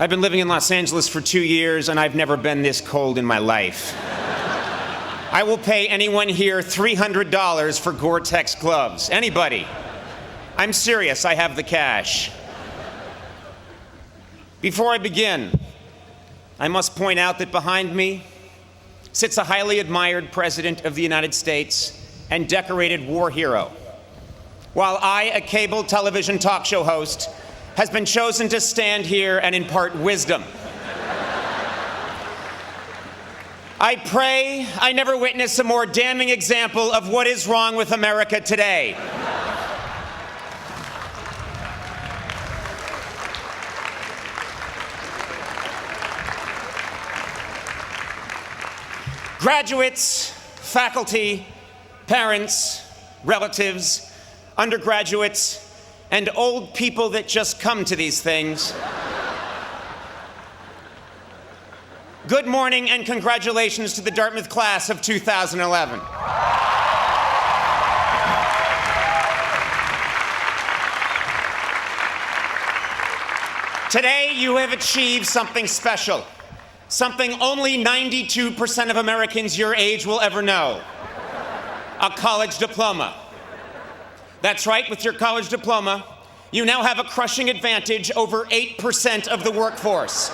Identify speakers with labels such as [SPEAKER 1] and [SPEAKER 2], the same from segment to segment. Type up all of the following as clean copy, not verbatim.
[SPEAKER 1] I've been living in Los Angeles for 2 years, and I've never been this cold in my life. I will pay anyone here $300 for Gore-Tex gloves. Anybody. I'm serious, I have the cash. Before I begin, I must point out that behind me sits a highly admired President of the United States and decorated war hero, while I, a cable television talk show host, has been chosen to stand here and impart wisdom. I pray I never witness a more damning example of what is wrong with America today. Graduates, faculty, parents, relatives, undergraduates, and old people that just come to these things. Good morning and congratulations to the Dartmouth class of 2011. Today, you have achieved something special, something only 92% of Americans your age will ever know: a college diploma. That's right, with your college diploma, you now have a crushing advantage over 8% of the workforce.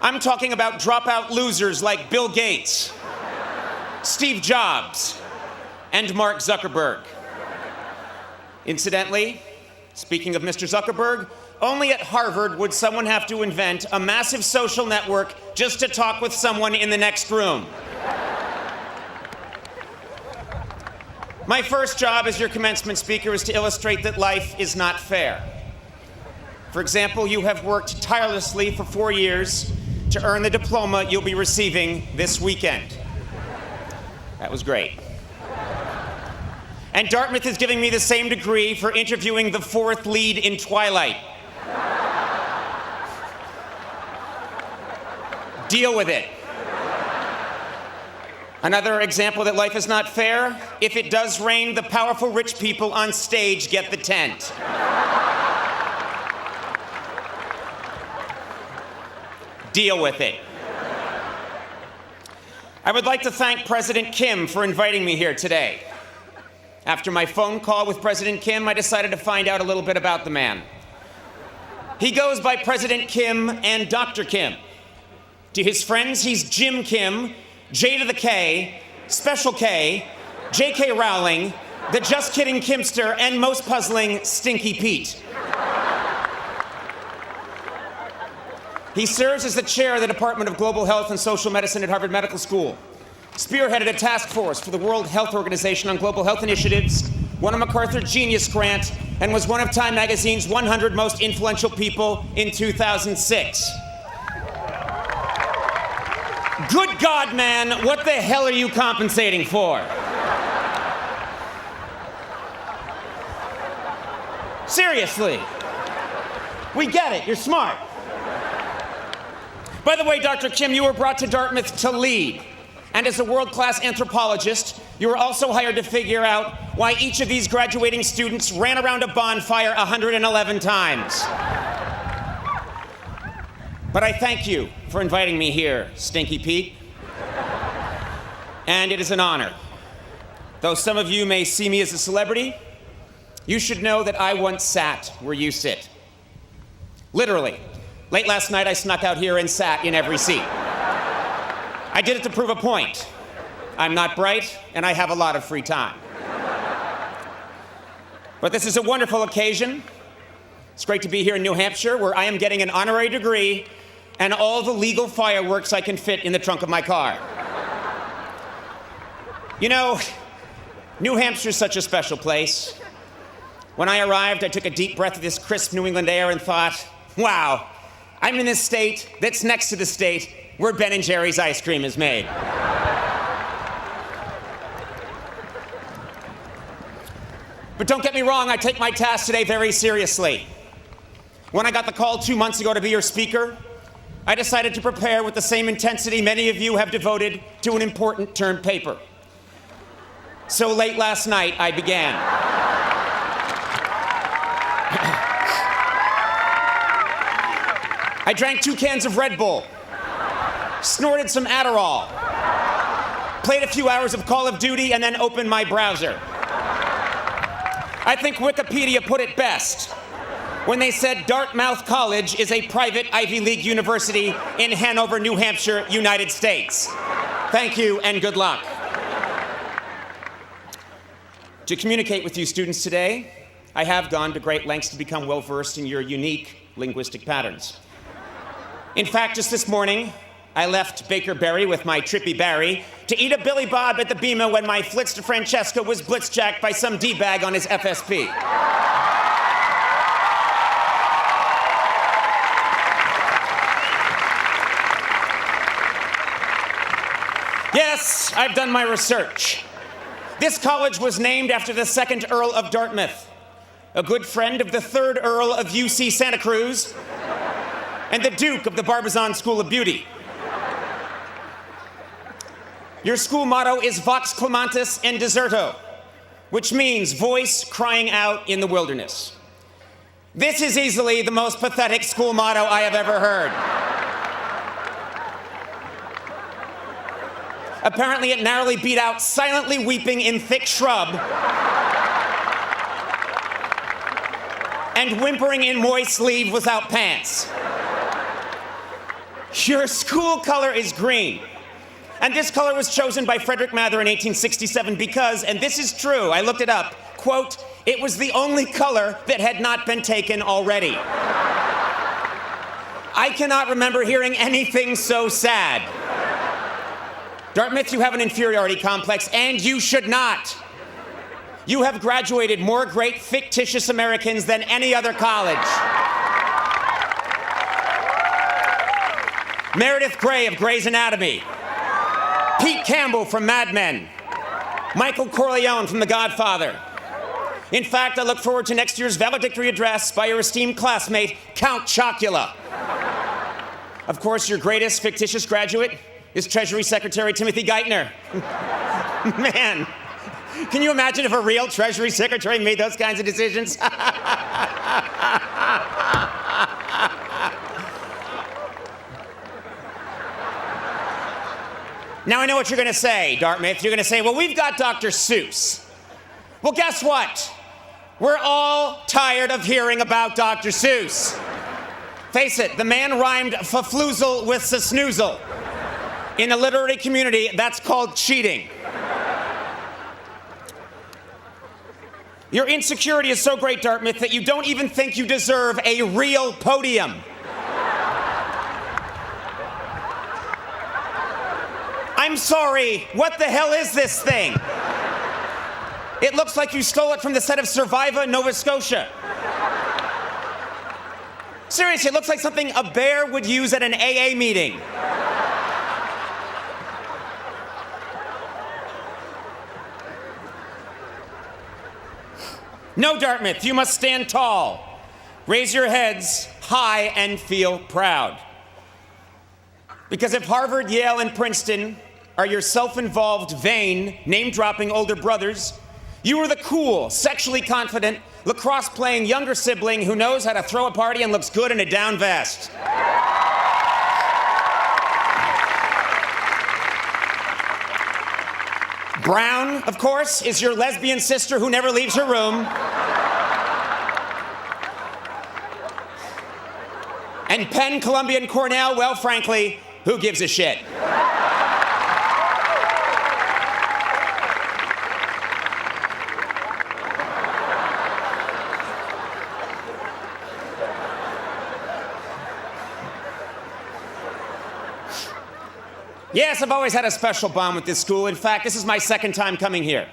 [SPEAKER 1] I'm talking about dropout losers like Bill Gates, Steve Jobs, and Mark Zuckerberg. Incidentally, speaking of Mr. Zuckerberg, only at Harvard would someone have to invent a massive social network just to talk with someone in the next room. My first job as your commencement speaker is to illustrate that life is not fair. For example, you have worked tirelessly for 4 years to earn the diploma you'll be receiving this weekend. That was great. And Dartmouth is giving me the same degree for interviewing the fourth lead in Twilight. Deal with it. Another example that life is not fair: if it does rain, the powerful rich people on stage get the tent. Deal with it. I would like to thank President Kim for inviting me here today. After my phone call with President Kim, I decided to find out a little bit about the man. He goes by President Kim and Dr. Kim. To his friends, he's Jim Kim, J to the K, Special K, J.K. Rowling, the Just Kidding Kimster, and most puzzling, Stinky Pete. He serves as the chair of the Department of Global Health and Social Medicine at Harvard Medical School, spearheaded a task force for the World Health Organization on global health initiatives, won a MacArthur Genius Grant, and was one of Time Magazine's 100 most influential people in 2006. Good God, man, what the hell are you compensating for? Seriously. We get it, you're smart. By the way, Dr. Kim, you were brought to Dartmouth to lead. And as a world-class anthropologist, you were also hired to figure out why each of these graduating students ran around a bonfire 111 times. But I thank you for inviting me here, Stinky Pete. And it is an honor. Though some of you may see me as a celebrity, you should know that I once sat where you sit. Literally. Late last night, I snuck out here and sat in every seat. I did it to prove a point. I'm not bright, and I have a lot of free time. But this is a wonderful occasion. It's great to be here in New Hampshire, where I am getting an honorary degree and all the legal fireworks I can fit in the trunk of my car. You know, New Hampshire's such a special place. When I arrived, I took a deep breath of this crisp New England air and thought, wow, I'm in this state that's next to the state where Ben & Jerry's ice cream is made. But don't get me wrong, I take my task today very seriously. When I got the call 2 months ago to be your speaker, I decided to prepare with the same intensity many of you have devoted to an important term paper. So late last night, I began. I drank 2 cans of Red Bull, snorted some Adderall, played a few hours of Call of Duty, and then opened my browser. I think Wikipedia put it best when they said Dartmouth College is a private Ivy League university in Hanover, New Hampshire, United States. Thank you and good luck. To communicate with you students today, I have gone to great lengths to become well-versed in your unique linguistic patterns. In fact, just this morning, I left Baker Berry with my Trippy Barry to eat a Billy Bob at the Bema when my Flitz de Francesca was blitzjacked by some D-bag on his FSP. Yes, I've done my research. This college was named after the 2nd Earl of Dartmouth, a good friend of the 3rd Earl of UC Santa Cruz, and the Duke of the Barbizon School of Beauty. Your school motto is Vox Clamantis and Deserto, which means voice crying out in the wilderness. This is easily the most pathetic school motto I have ever heard. Apparently, it narrowly beat out silently weeping in thick shrub and whimpering in moist leave without pants. Your school color is green. And this color was chosen by Frederick Mather in 1867 because, and this is true, I looked it up, quote, it was the only color that had not been taken already. I cannot remember hearing anything so sad. Dartmouth, you have an inferiority complex, and you should not. You have graduated more great fictitious Americans than any other college. Meredith Grey of Grey's Anatomy, Pete Campbell from Mad Men, Michael Corleone from The Godfather. In fact, I look forward to next year's valedictory address by your esteemed classmate, Count Chocula. Of course, your greatest fictitious graduate is Treasury Secretary Timothy Geithner. Man, can you imagine if a real Treasury Secretary made those kinds of decisions? Now I know what you're gonna say, Dartmouth. You're gonna say, well, we've got Dr. Seuss. Well, guess what? We're all tired of hearing about Dr. Seuss. Face it, the man rhymed fafloozle with snoozle. In the literary community, that's called cheating. Your insecurity is so great, Dartmouth, that you don't even think you deserve a real podium. I'm sorry, what the hell is this thing? It looks like you stole it from the set of Survivor, Nova Scotia. Seriously, it looks like something a bear would use at an AA meeting. No, Dartmouth, you must stand tall. Raise your heads high and feel proud. Because if Harvard, Yale, and Princeton are your self-involved, vain, name-dropping older brothers, you are the cool, sexually confident, lacrosse-playing younger sibling who knows how to throw a party and looks good in a down vest. Brown, of course, is your lesbian sister who never leaves her room. And Penn, Columbia, and Cornell, well, frankly, who gives a shit? Yes, I've always had a special bond with this school. In fact, this is my 2nd time coming here.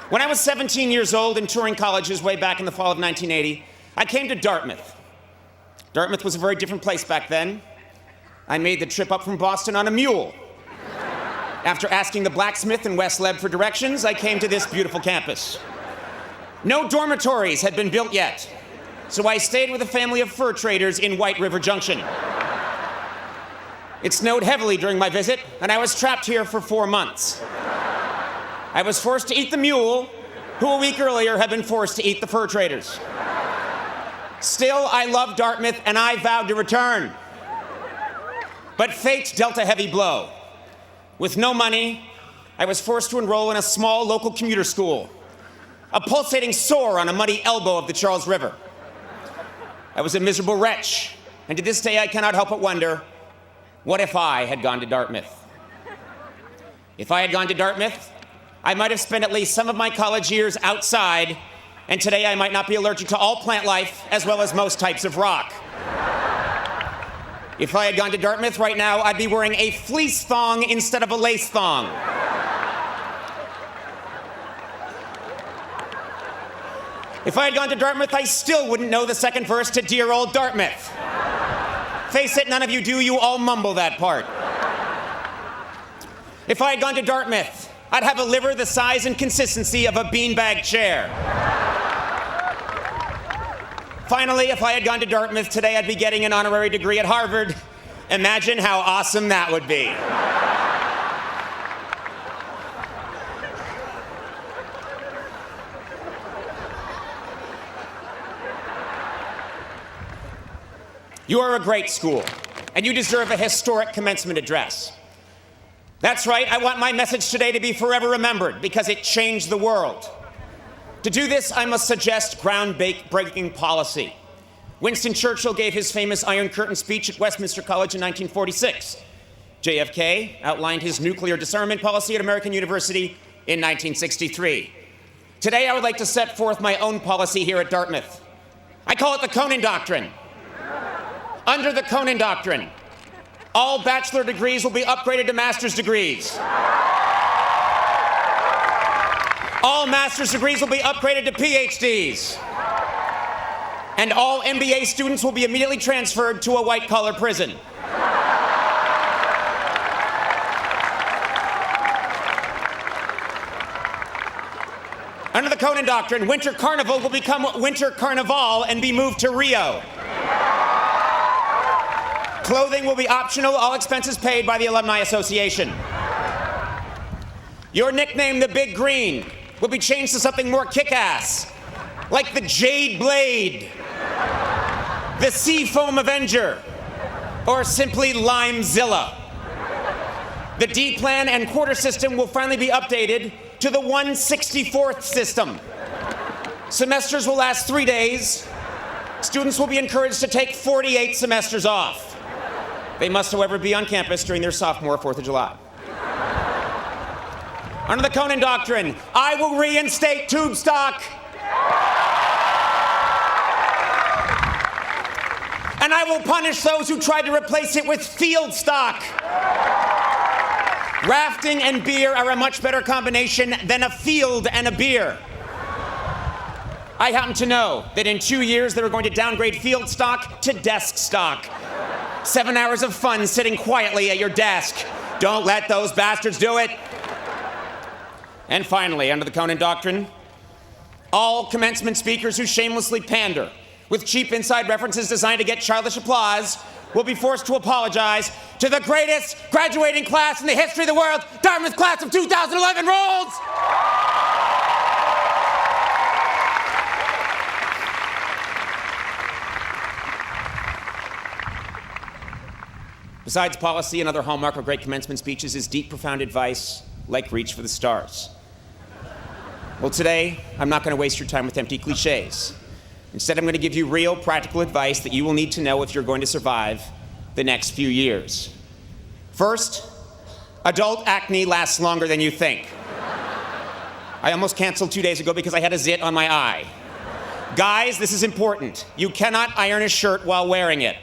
[SPEAKER 1] When I was 17 years old and touring colleges way back in the fall of 1980, I came to Dartmouth. Dartmouth was a very different place back then. I made the trip up from Boston on a mule. After asking the blacksmith in West Leb for directions, I came to this beautiful campus. No dormitories had been built yet, so I stayed with a family of fur traders in White River Junction. It snowed heavily during my visit, and I was trapped here for 4 months. I was forced to eat the mule, who a week earlier had been forced to eat the fur traders. Still, I love Dartmouth and I vowed to return. But fate dealt a heavy blow. With no money, I was forced to enroll in a small local commuter school, a pulsating sore on a muddy elbow of the Charles River. I was a miserable wretch, and to this day I cannot help but wonder, what if I had gone to Dartmouth? If I had gone to Dartmouth, I might have spent at least some of my college years outside, and today I might not be allergic to all plant life as well as most types of rock. If I had gone to Dartmouth right now, I'd be wearing a fleece thong instead of a lace thong. If I had gone to Dartmouth, I still wouldn't know the second verse to Dear Old Dartmouth. Face it, none of you do, you all mumble that part. If I had gone to Dartmouth, I'd have a liver the size and consistency of a beanbag chair. Finally, if I had gone to Dartmouth today, I'd be getting an honorary degree at Harvard. Imagine how awesome that would be. You are a great school, and you deserve a historic commencement address. That's right, I want my message today to be forever remembered because it changed the world. To do this, I must suggest groundbreaking policy. Winston Churchill gave his famous Iron Curtain speech at Westminster College in 1946. JFK outlined his nuclear disarmament policy at American University in 1963. Today, I would like to set forth my own policy here at Dartmouth. I call it the Conan Doctrine. Under the Conan Doctrine, all bachelor degrees will be upgraded to master's degrees. All master's degrees will be upgraded to PhDs. And all MBA students will be immediately transferred to a white-collar prison. Under the Conan Doctrine, Winter Carnival will become Winter Carnival and be moved to Rio. Clothing will be optional, all expenses paid by the Alumni Association. Your nickname, the Big Green, will be changed to something more kick-ass, like the Jade Blade, the Seafoam Avenger, or simply Limezilla. The D-plan and quarter system will finally be updated to the 1/64th system. Semesters will last 3 days. Students will be encouraged to take 48 semesters off. They must, however, be on campus during their sophomore 4th of July. Under the Conan Doctrine, I will reinstate tube stock. And I will punish those who tried to replace it with field stock. Rafting and beer are a much better combination than a field and a beer. I happen to know that in 2 years they were going to downgrade field stock to desk stock. 7 hours of fun sitting quietly at your desk. Don't let those bastards do it. And finally, under the Conan Doctrine, all commencement speakers who shamelessly pander with cheap inside references designed to get childish applause will be forced to apologize to the greatest graduating class in the history of the world, Dartmouth class of 2011 rolls! Besides policy, another hallmark of great commencement speeches is deep, profound advice like reach for the stars. Well, today, I'm not going to waste your time with empty cliches. Instead, I'm going to give you real, practical advice that you will need to know if you're going to survive the next few years. First, adult acne lasts longer than you think. I almost canceled 2 days ago because I had a zit on my eye. Guys, this is important. You cannot iron a shirt while wearing it.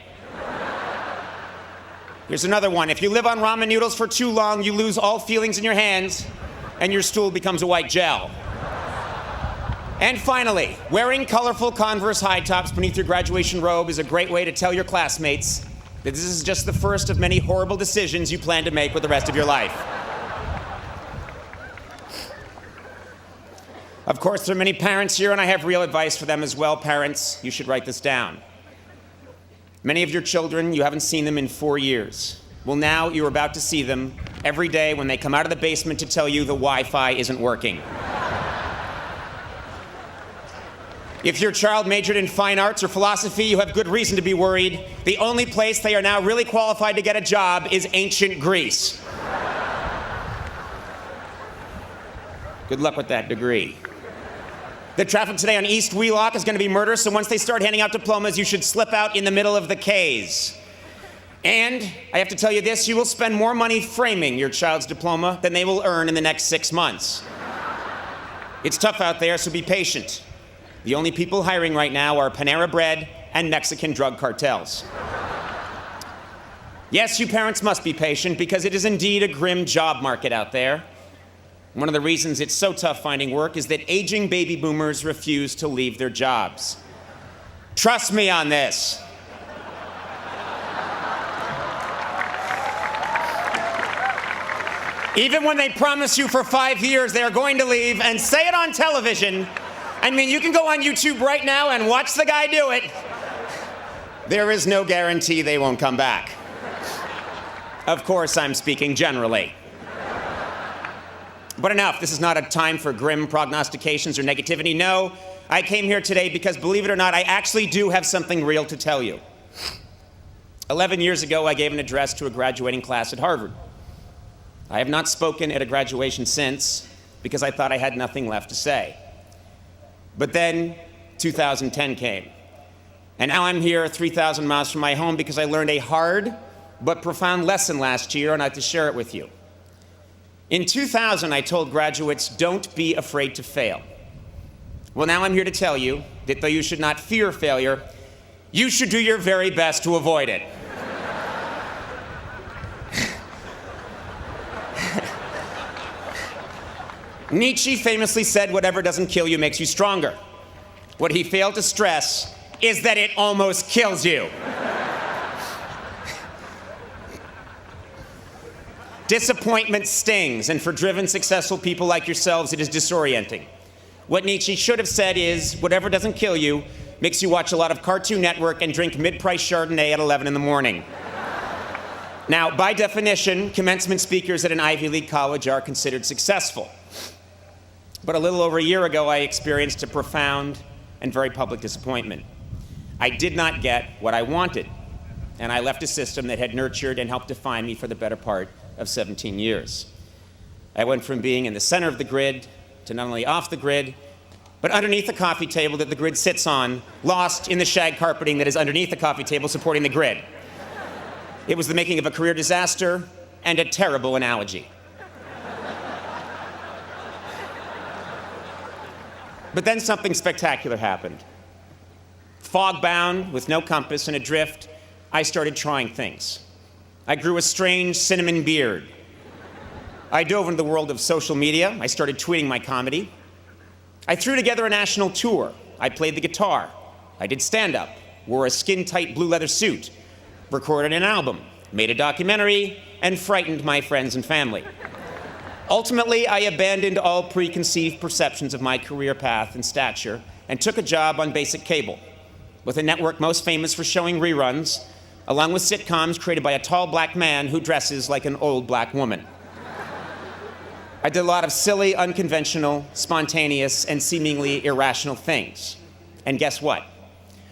[SPEAKER 1] Here's another one. If you live on ramen noodles for too long, you lose all feelings in your hands, and your stool becomes a white gel. And finally, wearing colorful Converse high tops beneath your graduation robe is a great way to tell your classmates that this is just the first of many horrible decisions you plan to make with the rest of your life. Of course, there are many parents here, and I have real advice for them as well. Parents, you should write this down. Many of your children, you haven't seen them in 4 years. Well, now you're about to see them every day when they come out of the basement to tell you the Wi-Fi isn't working. If your child majored in fine arts or philosophy, you have good reason to be worried. The only place they are now really qualified to get a job is ancient Greece. Good luck with that degree. The traffic today on East Wheelock is going to be murder, so once they start handing out diplomas, you should slip out in the middle of the K's. And I have to tell you this, you will spend more money framing your child's diploma than they will earn in the next 6 months. It's tough out there, so be patient. The only people hiring right now are Panera Bread and Mexican drug cartels. Yes, you parents must be patient because it is indeed a grim job market out there. One of the reasons it's so tough finding work is that aging baby boomers refuse to leave their jobs. Trust me on this. Even when they promise you for 5 years they are going to leave and say it on television, I mean, you can go on YouTube right now and watch the guy do it. There is no guarantee they won't come back. Of course, I'm speaking generally. But enough, this is not a time for grim prognostications or negativity. No, I came here today because, believe it or not, I actually do have something real to tell you. 11 years ago, I gave an address to a graduating class at Harvard. I have not spoken at a graduation since because I thought I had nothing left to say. But then 2010 came. And now I'm here 3,000 miles from my home because I learned a hard but profound lesson last year, and I have to share it with you. In 2000, I told graduates, don't be afraid to fail. Well, now I'm here to tell you that though you should not fear failure, you should do your very best to avoid it. Nietzsche famously said, whatever doesn't kill you makes you stronger. What he failed to stress is that it almost kills you. Disappointment stings, and for driven, successful people like yourselves, it is disorienting. What Nietzsche should have said is, whatever doesn't kill you makes you watch a lot of Cartoon Network and drink mid-price Chardonnay at 11 in the morning. Now, by definition, commencement speakers at an Ivy League college are considered successful. But a little over a year ago, I experienced a profound and very public disappointment. I did not get what I wanted, and I left a system that had nurtured and helped define me for the better part of 17 years. I went from being in the center of the grid to not only off the grid, but underneath the coffee table that the grid sits on, lost in the shag carpeting that is underneath the coffee table supporting the grid. It was the making of a career disaster and a terrible analogy. But then something spectacular happened. Fogbound, with no compass and adrift, I started trying things. I grew a strange cinnamon beard. I dove into the world of social media. I started tweeting my comedy. I threw together a national tour. I played the guitar. I did stand-up, wore a skin-tight blue leather suit, recorded an album, made a documentary, and frightened my friends and family. Ultimately, I abandoned all preconceived perceptions of my career path and stature and took a job on basic cable, with a network most famous for showing reruns, along with sitcoms created by a tall black man who dresses like an old black woman. I did a lot of silly, unconventional, spontaneous, and seemingly irrational things. And guess what?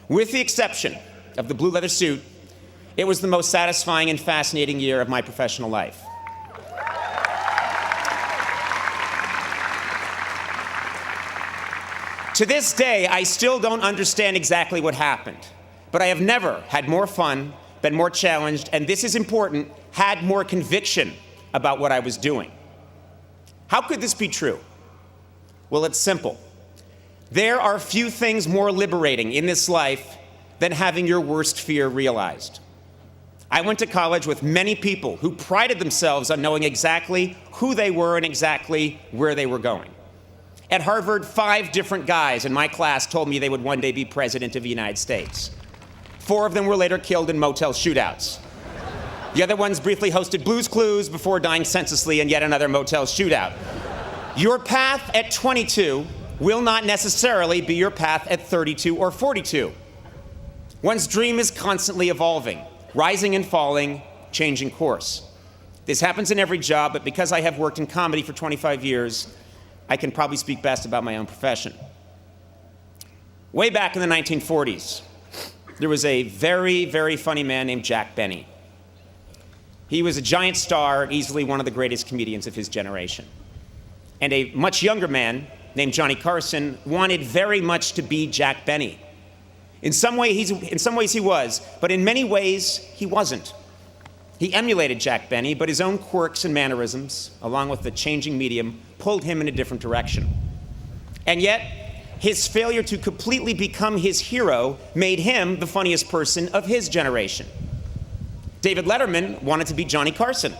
[SPEAKER 1] With the exception of the blue leather suit, it was the most satisfying and fascinating year of my professional life. To this day, I still don't understand exactly what happened, but I have never had more fun, been more challenged, and this is important, had more conviction about what I was doing. How could this be true? Well, it's simple. There are few things more liberating in this life than having your worst fear realized. I went to college with many people who prided themselves on knowing exactly who they were and exactly where they were going. At Harvard, 5 different guys in my class told me they would one day be president of the United States. 4 of them were later killed in motel shootouts. The other ones briefly hosted Blue's Clues before dying senselessly in yet another motel shootout. Your path at 22 will not necessarily be your path at 32 or 42. One's dream is constantly evolving, rising and falling, changing course. This happens in every job, but because I have worked in comedy for 25 years, I can probably speak best about my own profession. Way back in the 1940s, there was a very, very funny man named Jack Benny. He was a giant star, easily one of the greatest comedians of his generation. And a much younger man named Johnny Carson wanted very much to be Jack Benny. In some ways he was, but in many ways he wasn't. He emulated Jack Benny, but his own quirks and mannerisms, along with the changing medium, pulled him in a different direction. And yet, his failure to completely become his hero made him the funniest person of his generation. David Letterman wanted to be Johnny Carson,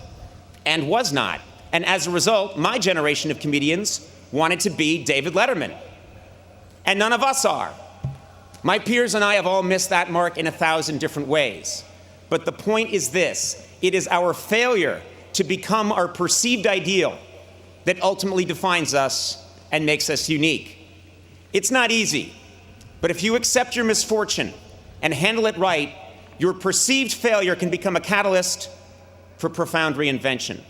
[SPEAKER 1] and was not. And as a result, my generation of comedians wanted to be David Letterman. And none of us are. My peers and I have all missed that mark in 1,000 different ways. But the point is this: it is our failure to become our perceived ideal that ultimately defines us and makes us unique. It's not easy, but if you accept your misfortune and handle it right, your perceived failure can become a catalyst for profound reinvention.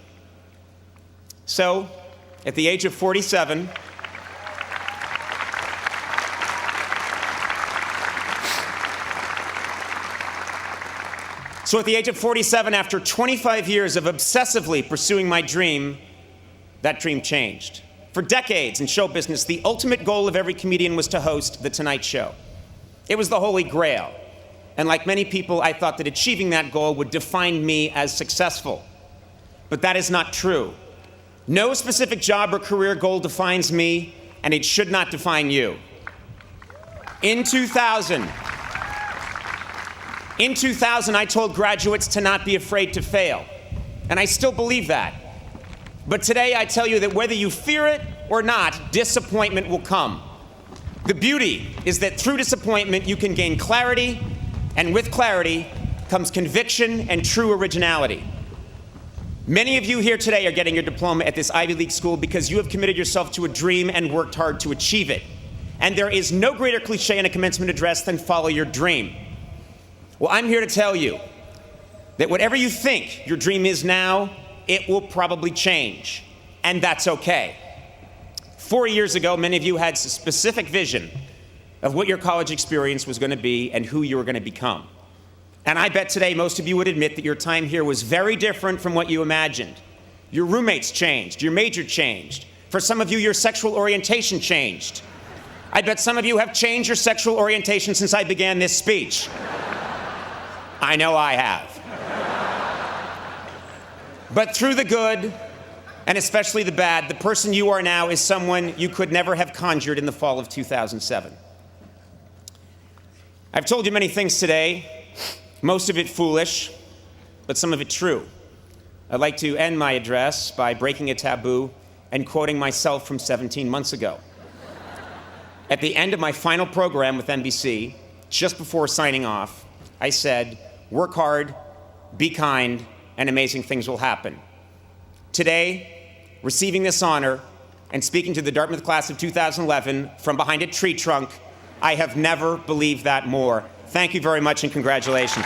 [SPEAKER 1] So, at the age of 47, after 25 years of obsessively pursuing my dream, that dream changed. For decades in show business, the ultimate goal of every comedian was to host The Tonight Show. It was the holy grail. And like many people, I thought that achieving that goal would define me as successful. But that is not true. No specific job or career goal defines me, and it should not define you. In 2000, I told graduates to not be afraid to fail. And I still believe that. But today I tell you that whether you fear it or not, disappointment will come. The beauty is that through disappointment you can gain clarity, and with clarity comes conviction and true originality. Many of you here today are getting your diploma at this Ivy League school because you have committed yourself to a dream and worked hard to achieve it. And there is no greater cliche in a commencement address than follow your dream. Well, I'm here to tell you that whatever you think your dream is now, it will probably change, and that's okay. 4 years ago, many of you had a specific vision of what your college experience was going to be and who you were going to become. And I bet today most of you would admit that your time here was very different from what you imagined. Your roommates changed, your major changed. For some of you, your sexual orientation changed. I bet some of you have changed your sexual orientation since I began this speech. I know I have. But through the good, and especially the bad, the person you are now is someone you could never have conjured in the fall of 2007. I've told you many things today, most of it foolish, but some of it true. I'd like to end my address by breaking a taboo and quoting myself from 17 months ago. At the end of my final program with NBC, just before signing off, I said, "Work hard, be kind, and amazing things will happen." Today, receiving this honor and speaking to the Dartmouth class of 2011 from behind a tree trunk, I have never believed that more. Thank you very much and congratulations.